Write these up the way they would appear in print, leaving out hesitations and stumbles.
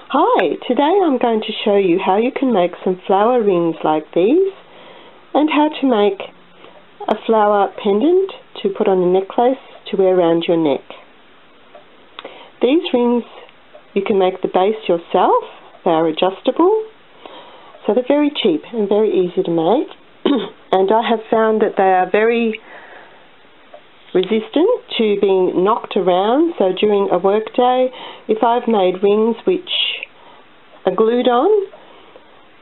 Hi, today I'm going to show you how you can make some flower rings like these and how to make a flower pendant to put on a necklace to wear around your neck. These rings, you can make the base yourself. They are adjustable, so they're very cheap and very easy to make. And I have found that they are very resistant to being knocked around. So during a work day, if I've made rings which are glued on,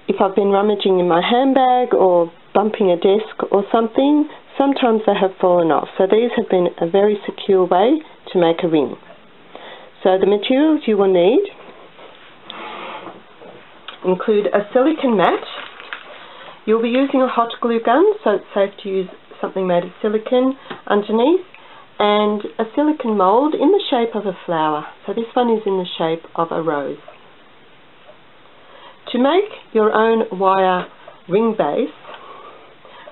if I've been rummaging in my handbag or bumping a desk or something, sometimes they have fallen off. So these have been a very secure way to make a ring. So the materials you will need include a silicone mat. You'll be using a hot glue gun, so it's safe to use something made of silicone underneath, and a silicone mould in the shape of a flower. So this one is in the shape of a rose. To make your own wire ring base,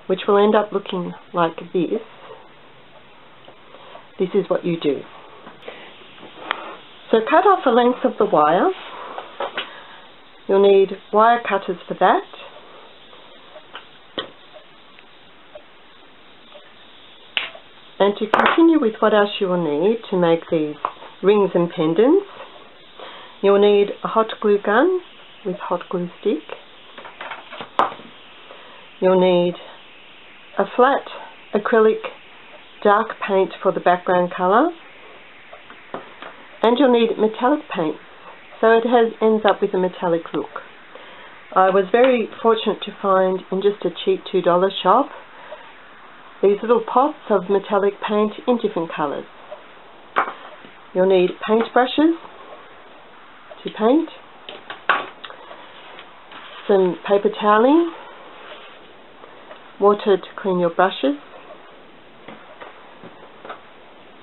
which will end up looking like this is what you do. So cut off the length of the wire. You'll need wire cutters for that. And to continue with what else you will need to make these rings and pendants, you'll need a hot glue gun with hot glue stick. You'll need a flat acrylic dark paint for the background colour, and you'll need metallic paints, so it ends up with a metallic look. I was very fortunate to find in just a cheap $2 shop these little pots of metallic paint in different colours. You'll need paint brushes to paint, some paper toweling, water to clean your brushes,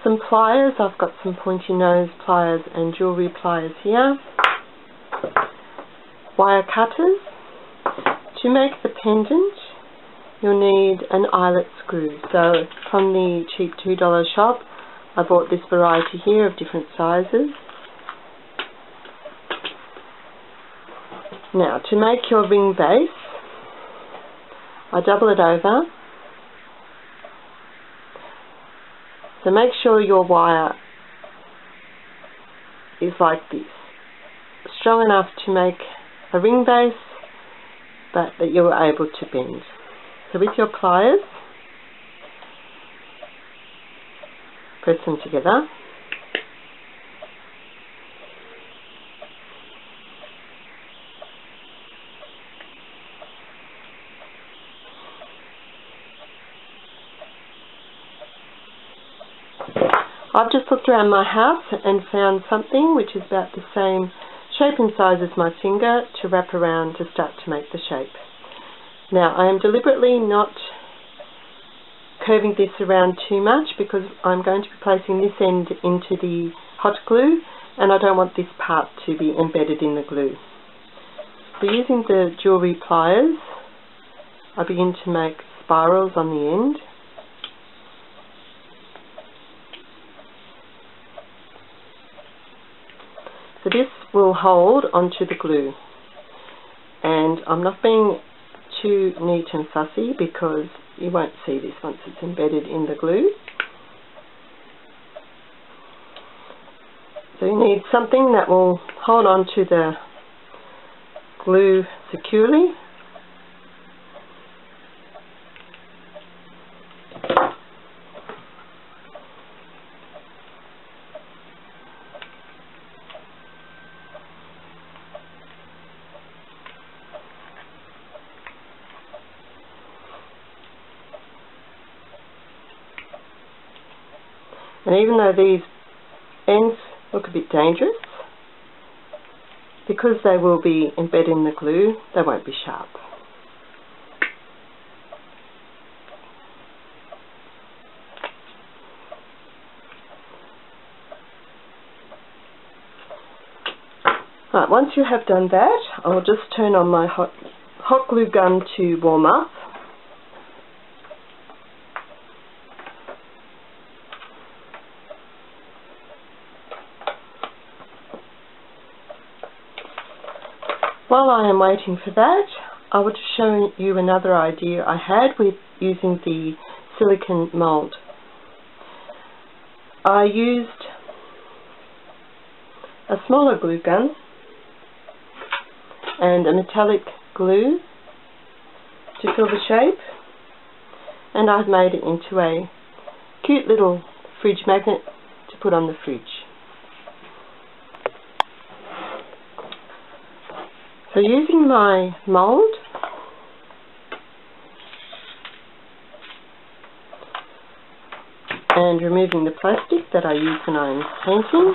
some pliers. I've got some pointy nose pliers and jewellery pliers here, wire cutters. To make the pendant, you'll need an eyelet screw. So from the cheap $2 shop, I bought this variety here of different sizes. Now, to make your ring base, I double it over. So make sure your wire is like this, strong enough to make a ring base, but that you are able to bend. So with your pliers, press them together. I've just looked around my house and found something which is about the same shape and size as my finger to wrap around to start to make the shape. Now, I am deliberately not curving this around too much because I'm going to be placing this end into the hot glue, and I don't want this part to be embedded in the glue. So using the jewellery pliers, I begin to make spirals on the end. So this will hold onto the glue, and I'm not being too neat and fussy because you won't see this once it's embedded in the glue. So you need something that will hold on to the glue securely. And even though these ends look a bit dangerous, because they will be embedded in the glue, they won't be sharp. Right, once you have done that, I'll just turn on my hot glue gun to warm up. While I am waiting for that, I will just show you another idea I had with using the silicone mould. I used a smaller glue gun and a metallic glue to fill the shape, and I've made it into a cute little fridge magnet to put on the fridge. So using my mould, and removing the plastic that I use when I'm painting,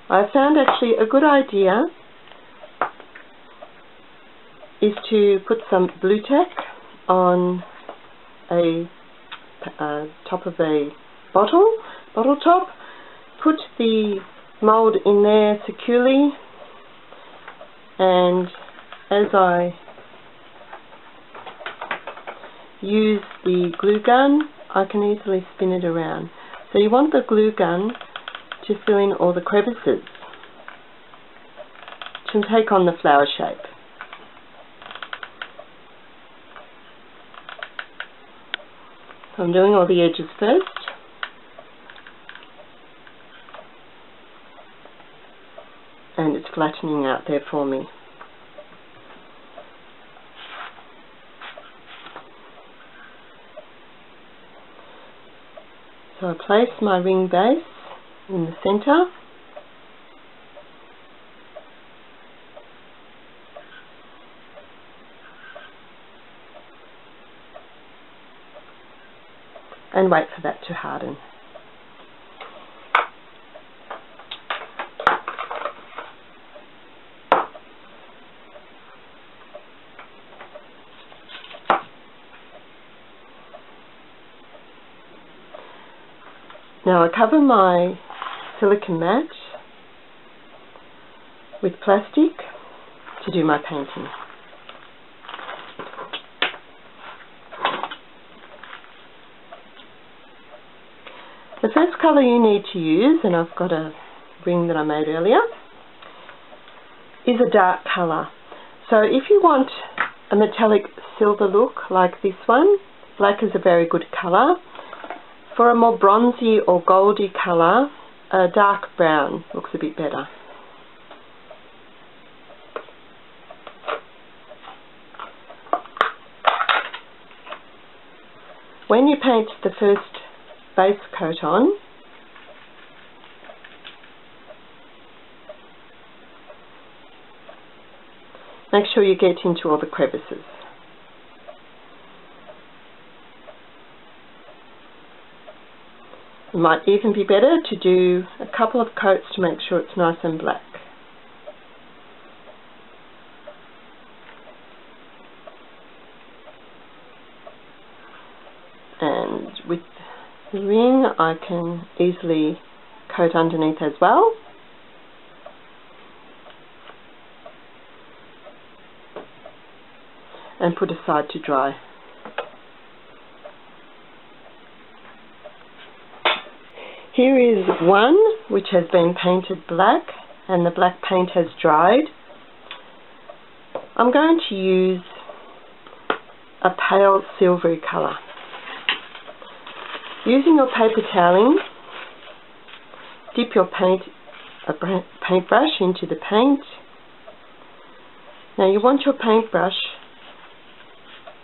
I found actually a good idea is to put some blue tack on a top of a bottle top, put the mould in there securely, and as I use the glue gun, I can easily spin it around. So you want the glue gun to fill in all the crevices to take on the flower shape. So I'm doing all the edges first. And it's flattening out there for me. So I place my ring base in the centre, and wait for that to harden. Now I cover my silicone mat with plastic to do my painting. The first colour you need to use, and I've got a ring that I made earlier, is a dark colour. So if you want a metallic silver look like this one, black is a very good colour. For a more bronzy or goldy colour, a dark brown looks a bit better. When you paint the first base coat on, make sure you get into all the crevices. It might even be better to do a couple of coats to make sure it's nice and black. And with the ring I can easily coat underneath as well. And put aside to dry. Here is one which has been painted black and the black paint has dried. I'm going to use a pale silvery colour. Using your paper toweling, dip your paintbrush into the paint. Now you want your paintbrush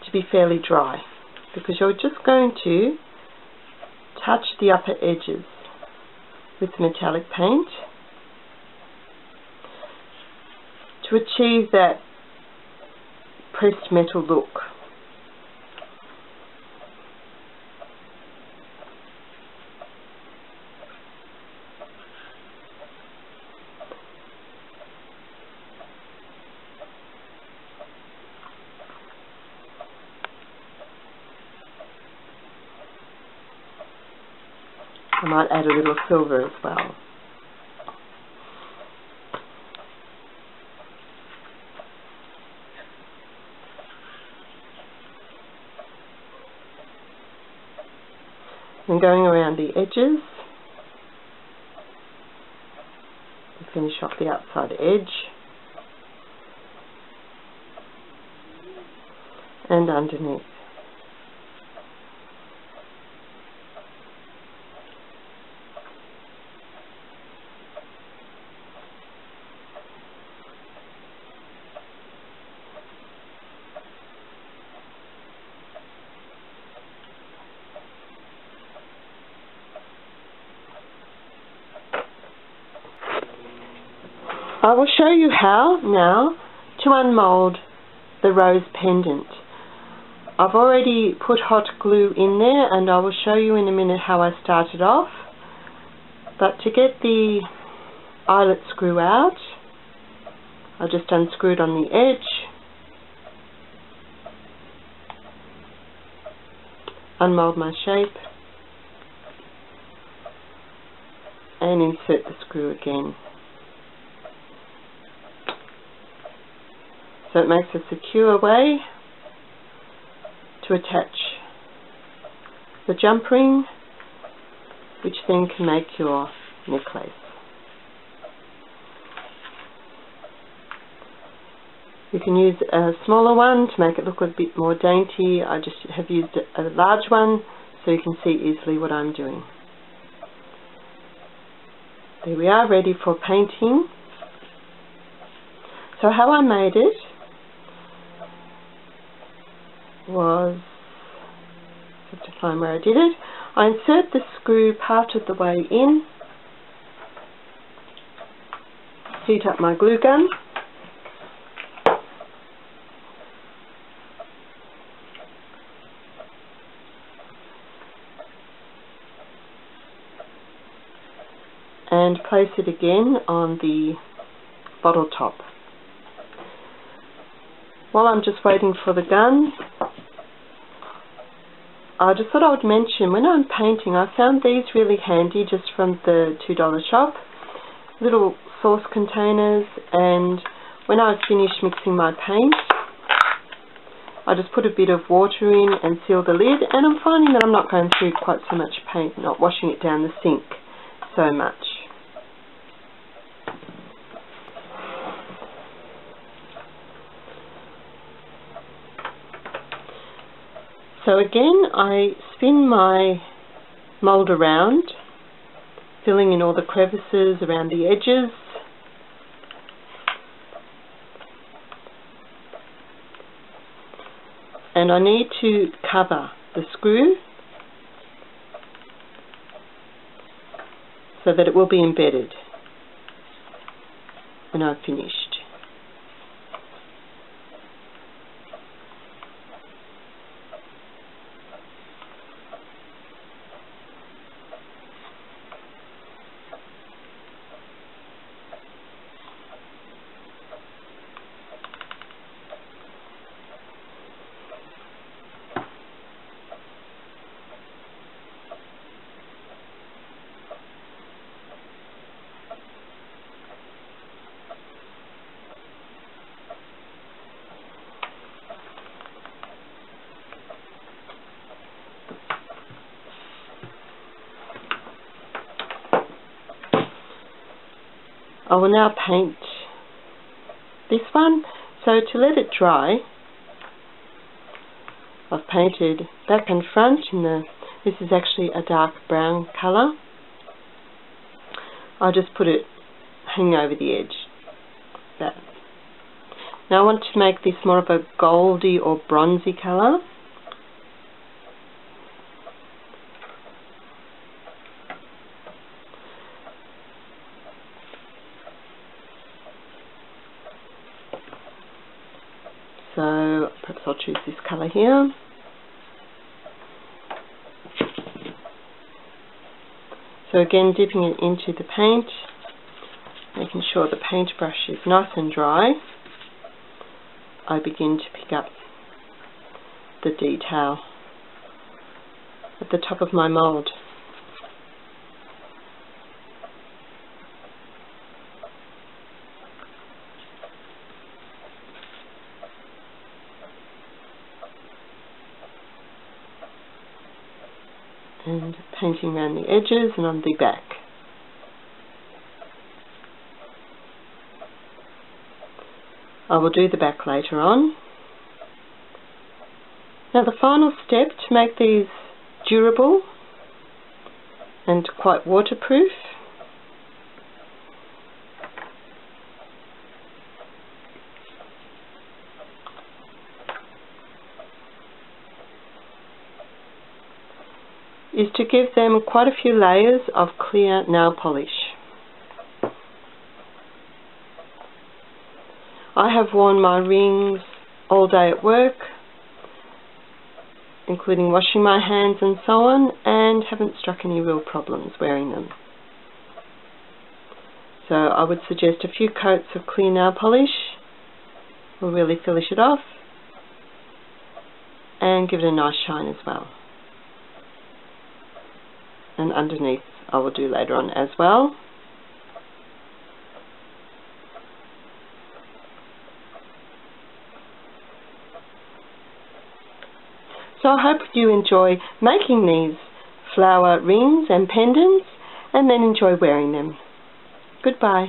to be fairly dry because you're just going to touch the upper edges with metallic paint to achieve that pressed metal look. I might add a little silver as well. And going around the edges to finish off the outside edge and underneath. I will show you how now to unmold the rose pendant. I've already put hot glue in there, and I will show you in a minute how I started off. But to get the eyelet screw out, I just unscrewed on the edge, unmold my shape, and insert the screw again. So it makes a secure way to attach the jump ring, which then can make your necklace. You can use a smaller one to make it look a bit more dainty. I just have used a large one so you can see easily what I'm doing. There we are, ready for painting. So how I made it was, I have to find where I did it. I insert the screw part of the way in, heat up my glue gun, and place it again on the bottle top. While I'm just waiting for the gun, I just thought I would mention, when I'm painting, I found these really handy just from the $2 shop. Little sauce containers, and when I've finished mixing my paint, I just put a bit of water in and seal the lid, and I'm finding that I'm not going through quite so much paint, not washing it down the sink so much. So again, I spin my mould around, filling in all the crevices around the edges. And I need to cover the screw so that it will be embedded when I've finished. I will now paint this one. So to let it dry, I've painted back and front in this is actually a dark brown colour. I'll just put it hanging over the edge. That. Now I want to make this more of a goldy or bronzy colour. So perhaps I'll choose this colour here. So again, dipping it into the paint, making sure the paintbrush is nice and dry, I begin to pick up the detail at the top of my mould. and painting around the edges and on the back. I will do the back later on. Now the final step to make these durable and quite waterproof is to give them quite a few layers of clear nail polish. I have worn my rings all day at work, including washing my hands and so on, and haven't struck any real problems wearing them. So I would suggest a few coats of clear nail polish will really finish it off and give it a nice shine as well. And underneath I will do later on as well. So I hope you enjoy making these flower rings and pendants and then enjoy wearing them. Goodbye.